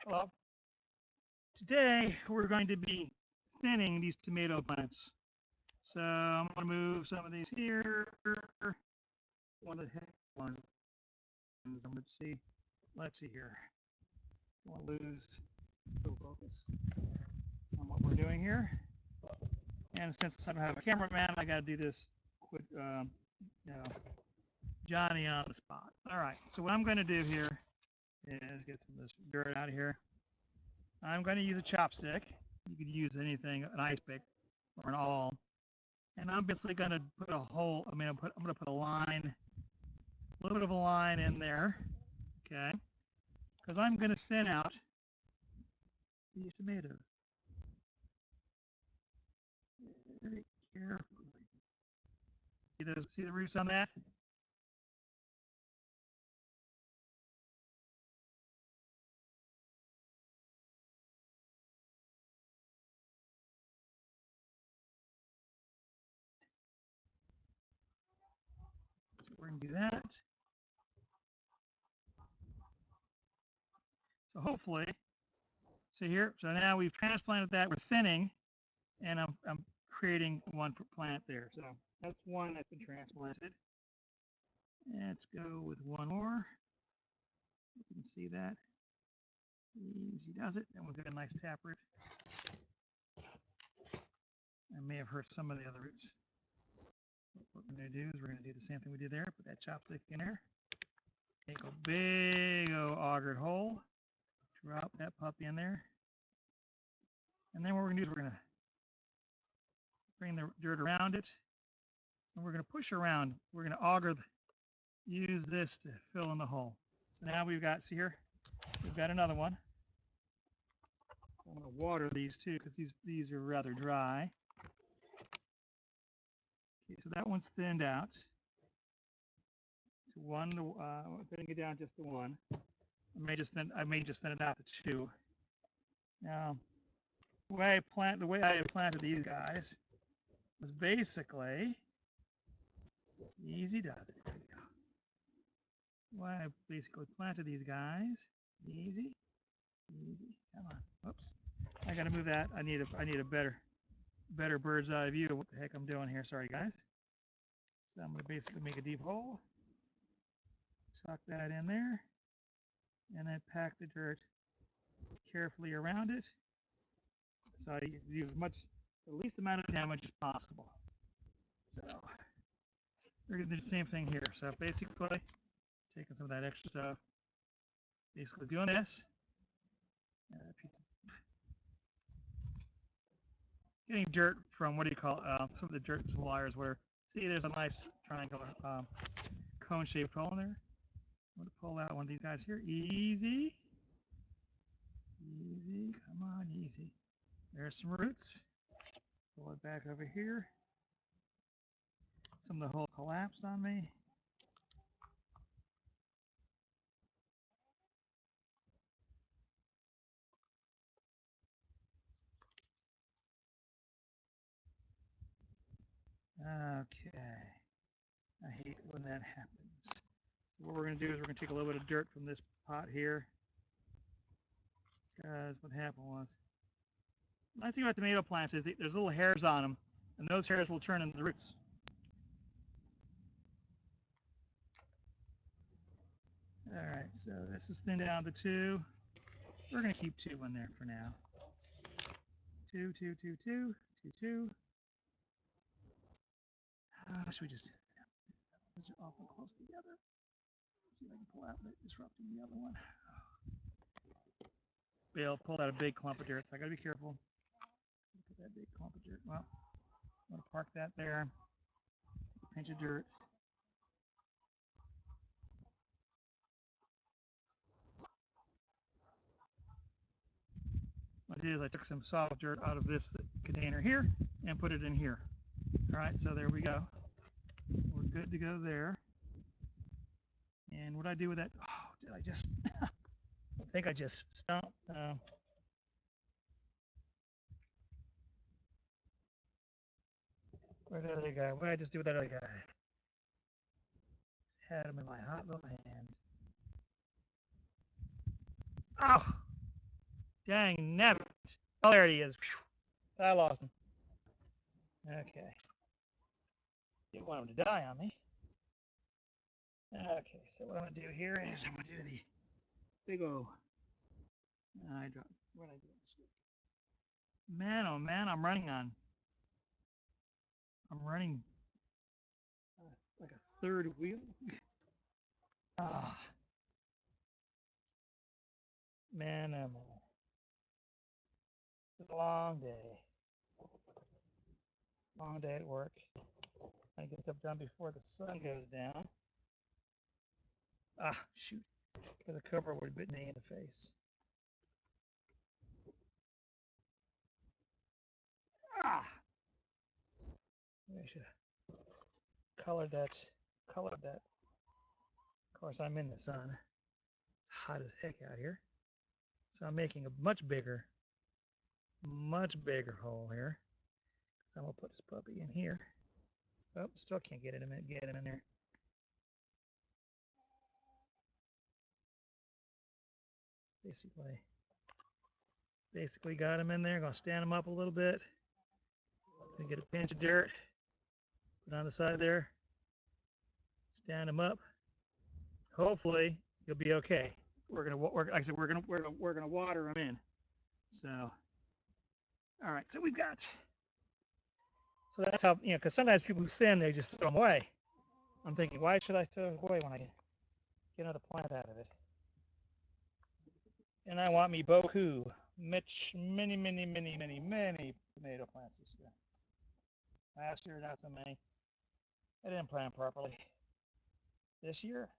Well, today we're going to be thinning these tomato plants. So I'm going to move some of these here. One of the heck ones. Let's see here. Don't want to lose focus on what we're doing here. And since I don't have a cameraman, I got to do this quick, you know, Johnny on the spot. All right. So what I'm going to do here is get some of this dirt out of here. I'm going to use a chopstick. You could use anything, an ice pick or an awl. And I'm basically going to put a hole. I'm going to put a line, a little bit of a line in there, okay? Because I'm going to thin out these tomatoes very carefully. See the roots on that? So we're going to do that. So hopefully, so now we've transplanted that. We're thinning, and I'm creating one for plant there. So that's one that's been transplanted. Let's go with one more. You can see that. Easy does it. That one's got a nice taproot. I may have hurt some of the other roots. What we're going to do is we're going to do the same thing we did there. Put that chopstick in there. Take a big old augered hole. Drop that puppy in there. And then what we're going to do is we're going to bring the dirt around it. And we're going to push around. We're going to auger, use this to fill in the hole. So now we've got, see here, we've got another one. I'm going to water these too because these are rather dry. Okay, so that one's thinned out to one. Thinning it down just to one. I may just thin it out to two. Now, the way I planted these guys was basically easy does it. There we go. The way I basically planted these guys, easy. Come on. Whoops. I got to move that. I need a better bird's eye view of what the heck I'm doing here. Sorry, guys. So I'm going to basically make a deep hole, tuck that in there, and then pack the dirt carefully around it. So I do the least amount of damage as possible. So we're going to do the same thing here. So basically, taking some of that extra stuff, basically doing this. Getting dirt from, what do you call it, some of the dirt suppliers where, see, there's a nice triangular cone-shaped hole in there. I'm going to pull out one of these guys here. Easy. Come on, easy. There's some roots. Pull it back over here. Some of the hole collapsed on me. Okay. I hate when that happens. What we're going to do is we're going to take a little bit of dirt from this pot here. Because what happened was, the nice thing about tomato plants is there's little hairs on them, and those hairs will turn into the roots. All right, so this is thinned down to 2. We're going to keep 2 in there for now. 2, 2, 2, 2, 2, 2. Should we just, those are awful close together. Let's see if I can pull out without disrupting the other one. Bill pulled out a big clump of dirt, so I got to be careful. Put that big clump of dirt. Well, I'm going to park that there. Pinch of dirt. What I did is I took some soft dirt out of this container here and put it in here. All right, so there we go. We're good to go there. And what I do with that? Oh, did I just? I think I just stumped. Where did the other guy? What did I just do with that other guy? Had him in my hot little hand. Oh! Dang nabbit. Oh, there he is. Whew. I lost him. Okay. Didn't want him to die on me. Okay, so what I'm going to do here is I'm going to do the big O. I dropped. What did I do? Man, oh man, I'm running like a third wheel. Ah, man, oh man. It's a long day. Long day at work. I get stuff done before the sun goes down. Ah, shoot. Because a cobra would have bit me in the face. Ah! I should have colored that. Of course, I'm in the sun. It's hot as heck out here. So I'm making a much bigger hole here. So I'm going to put this puppy in here. Oh, still can't get him in there. Basically got him in there. Gonna stand him up a little bit. Gonna get a pinch of dirt, put on the side there, stand him up. Hopefully you'll be okay. We're gonna like I said, we're gonna water him in. So, all right. So we've got. So that's how, because sometimes people who thin, they just throw them away. I'm thinking, why should I throw it away when I can get another plant out of it? And I want me boku, many tomato plants this year. Last year, not so many. I didn't plant properly. This year,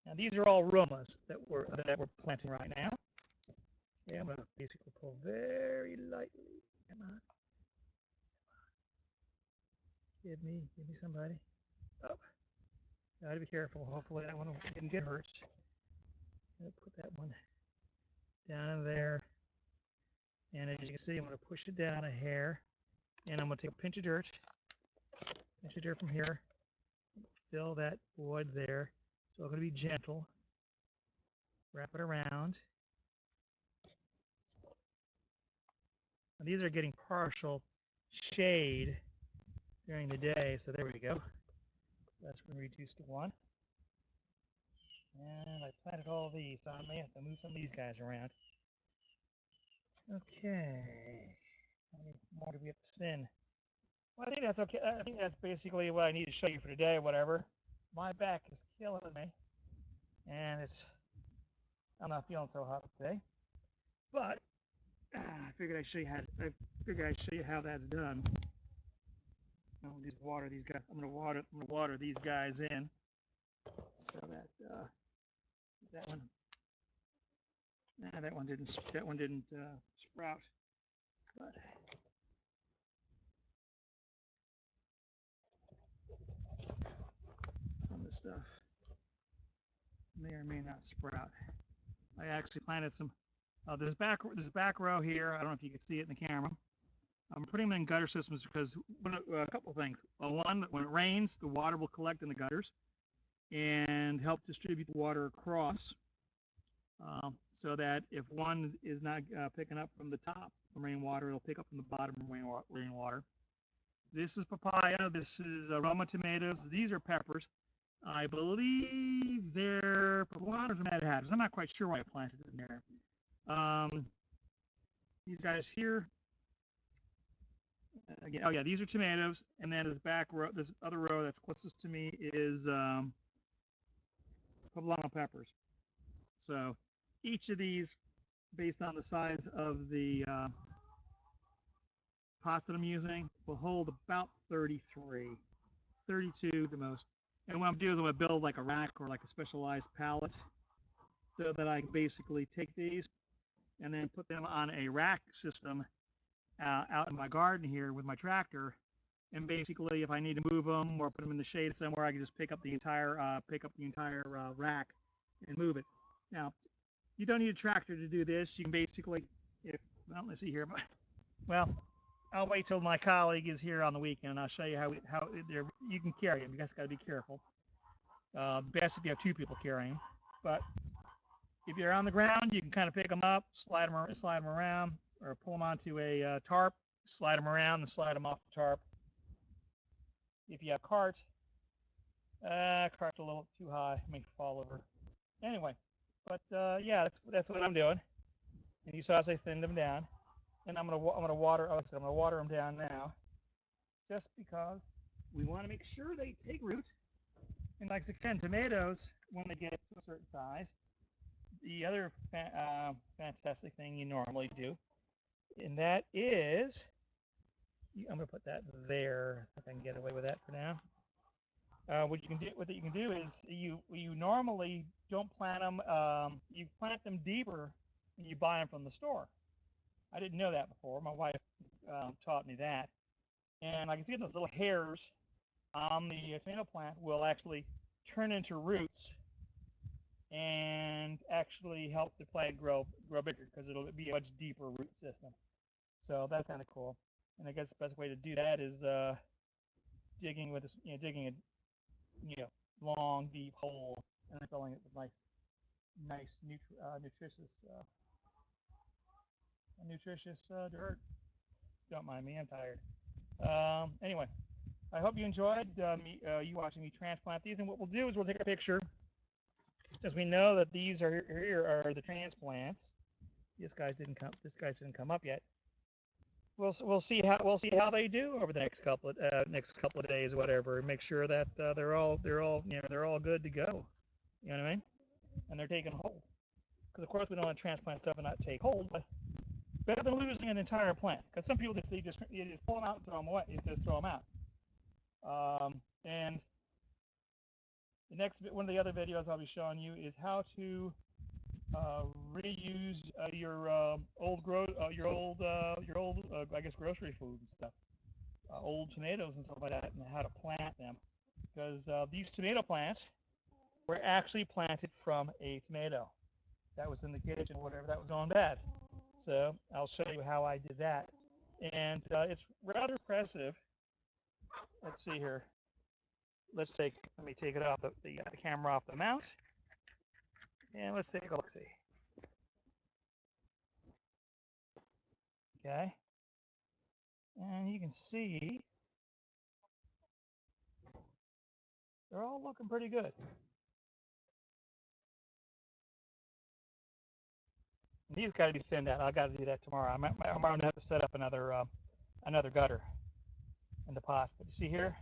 now these are all Romas that we're planting right now. Okay, I'm going to basically pull very lightly. Come on. Give me somebody. Oh, gotta be careful. Hopefully that one didn't get hurt. I'm going to put that one down in there. And as you can see, I'm going to push it down a hair. And I'm going to take a pinch of dirt from here. Fill that void there. So I'm going to be gentle. Wrap it around. Now these are getting partial shade during the day, so there we go. That's going to reduce to 1. And I planted all these, so I may have to move some of these guys around. Okay. How many more do we have to thin? Well, I think that's okay. I think that's basically what I need to show you for today, whatever. My back is killing me. And I'm not feeling so hot today. But I figured I'd show you how that's done. I'm gonna just water these guys. I'm gonna water these guys in so that one didn't sprout. But some of the stuff may or may not sprout. I actually planted some. This back row here. I don't know if you can see it in the camera. I'm putting them in gutter systems because a couple of things. One, when it rains, the water will collect in the gutters and help distribute the water across, so that if one is not picking up from the top from rainwater, it'll pick up from the bottom from rainwater. This is papaya. This is Roma tomatoes. These are peppers. I believe they're peppers or mad hatters. I'm not quite sure why I planted it in there. These guys here. Again, oh yeah, these are tomatoes, and then this back row, this other row that's closest to me is poblano peppers. So each of these, based on the size of the pots that I'm using, will hold about 33, 32 the most. And what I'm doing is I'm going to build like a rack or like a specialized pallet so that I can basically take these and then put them on a rack system out in my garden here with my tractor. And basically, if I need to move them or put them in the shade somewhere, I can just pick up the entire rack and move it. Now, you don't need a tractor to do this. You can basically, let's see here. Well, I'll wait till my colleague is here on the weekend, and I'll show you how you can carry them. You guys got to be careful. Best if you have 2 people carrying, but If you're on the ground, you can kind of pick them up, slide them around, or pull them onto a tarp, slide them around, and slide them off the tarp. If you have cart, cart's a little too high, may fall over. Anyway, but yeah, that's what I'm doing. And you saw as I thinned them down, and I'm gonna water. Like I said, I'm gonna water them down now, just because we want to make sure they take root. And like again, tomatoes, when they get to a certain size, the other fantastic thing you normally do, and that is, I'm going to put that there if I can get away with that for now. What you can do is you normally don't plant them. You plant them deeper and you buy them from the store. I didn't know that before. My wife taught me that. And like I said, those little hairs on the tomato plant will actually turn into roots and actually help the plant grow bigger, because it'll be a much deeper root system. So that's kind of cool. And I guess the best way to do that is digging a long deep hole and then filling it with nutritious dirt. Don't mind me, I'm tired. Anyway, I hope you enjoyed you watching me transplant these. And what we'll do is we'll take a picture, since we know that these here are the transplants. This guy's didn't come up yet. We'll see how they do over the next couple of days, whatever. Make sure that they're all good to go. You know what I mean? And they're taking hold. Because of course we don't want to transplant stuff and not take hold, but better than losing an entire plant. Because some people you just pull them out and throw them away. You just throw them out. And one of the other videos I'll be showing you is how to reuse your old I guess grocery food and stuff, old tomatoes and stuff like that, and how to plant them, because these tomato plants were actually planted from a tomato that was in the kitchen or whatever that was going bad. So I'll show you how I did that, and it's rather impressive. Let's see here. Let me take it off the camera off the mount. And let's take a look-see. Okay. And you can see they're all looking pretty good. And these got to be thinned out. I got to do that tomorrow. I'm going to have to set up another gutter in the pots. But you see here,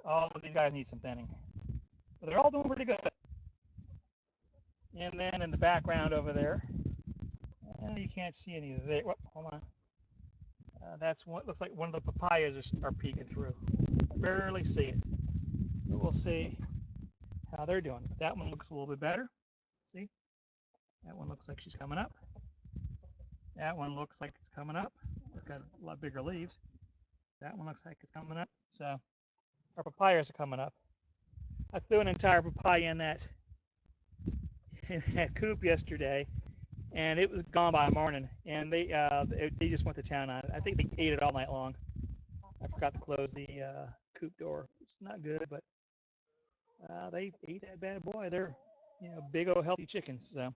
all of these guys need some thinning. But they're all doing pretty good. And then in the background over there, you can't see any of it. Hold on. That's what looks like one of the papayas are peeking through. Barely see it. But we'll see how they're doing. But that one looks a little bit better. See? That one looks like she's coming up. That one looks like it's coming up. It's got a lot bigger leaves. That one looks like it's coming up. So our papayas are coming up. I threw an entire papaya in that coop yesterday, and it was gone by morning. And they just went to town on it. I think they ate it all night long. I forgot to close the coop door. It's not good, but they ate that bad boy. They're big old healthy chickens. So,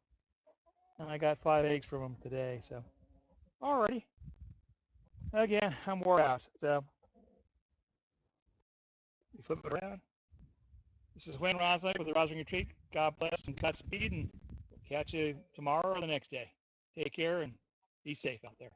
and I got 5 eggs from them today. So, alrighty. Again, I'm wore out. So, we flip it around. This is Wayne Rosnick with the Rosnick Retreat. God bless and Godspeed, and we'll catch you tomorrow or the next day. Take care and be safe out there.